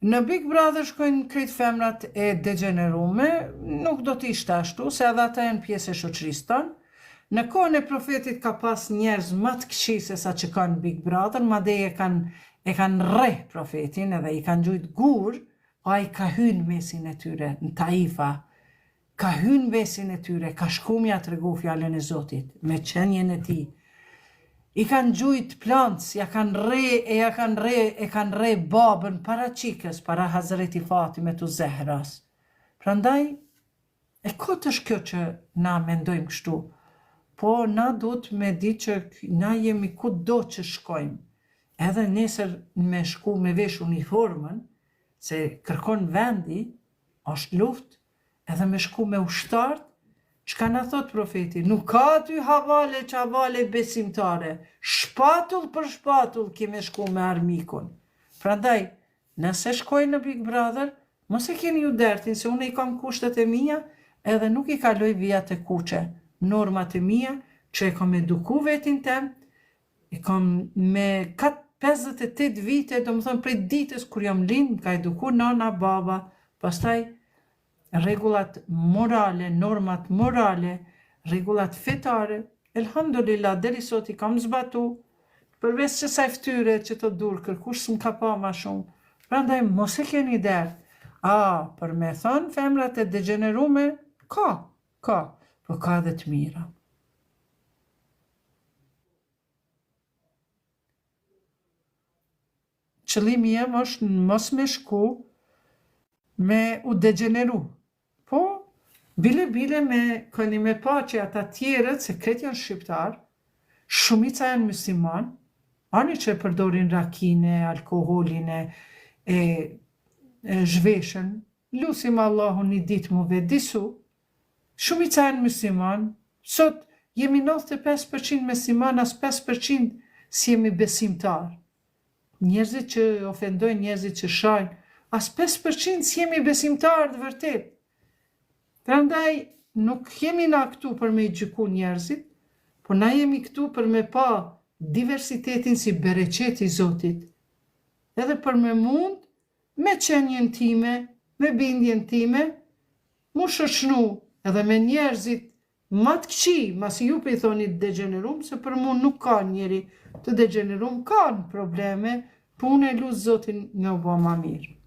Në Big Brother shkojnë krejt femrat e degenerume, nuk do t'ishte ashtu, se edhe ata janë pjesë e shoqërisë tonë. Në kohën e profetit ka pas njerëz më të këqij se sa që kanë Big Brother, madje e kanë rreh profetin edhe i kanë gjujt gur, ai ka hyrë mesin e tyre, në taifa, ka hyrë mesin e tyre, ka shku mja tregu fjalën e Zotit, me qenjen e tij. I kanë gjujt plantës, e kanë re babën para qikës, para Hazreti Fatime të Zehras. Prandaj, e kot është kjo që na mendojmë kështu, po na duhet me di që na jemi kudo që shkojmë. Edhe nesër me shku me vesh uniformën, se kërkon vendi, është luft, edhe me shku me ushtartë, çka na thot profeti, nuk ka aty havale çavale besimtare, shpatull për shpatull kime shku me armikun. Prandaj, nëse shkoj në Big Brother, mos e keni ju dertin, se unë i kam kushtet e mia, edhe nuk i kaloj vijat e kuqe, normat e mia, që e kam eduku vetin tem, i kam me 58 vite, do më thënë prej ditës kur jam lind, ka eduku nana, baba, pastaj rregullat morale, normat morale, rregullat fetare, elhamdulillah, deri sot i kam zbatu, përveç që saj ftyre që të dur, kërkush s'm ka pa ma shumë. Prandaj, mos e keni der. Për me thonë, femrat e degenerume, ka, po ka dhe të mira. Qëllimi jem është mos me shku me u degeneru. Po, bile me këni me pa që ata tjerët, se kretë janë shqiptar, shumica janë musliman, ani që përdorin rakine, alkoholin e zhveshën, lusim Allahun një ditë mu vedisu, shumica janë musliman, sot jemi 95% musliman, as 5% si jemi besimtar. Njerëzit që ofendojnë, njerëzit që shajnë, as 5% si jemi besimtar dhe vërtet. Prandaj, nuk jemi na këtu për me i gjyku njerëzit, po na jemi këtu për me pa diversitetin si bereqeti Zotit, edhe për me mund, me qenjen time, me bindjen time, mu shoqënu edhe me njerëzit ma të këqij, masi ju për i thoni degenerum, se për mu nuk ka njeri të degenerum, ka në probleme, po unë e lusë Zotin me u bo ma mirë.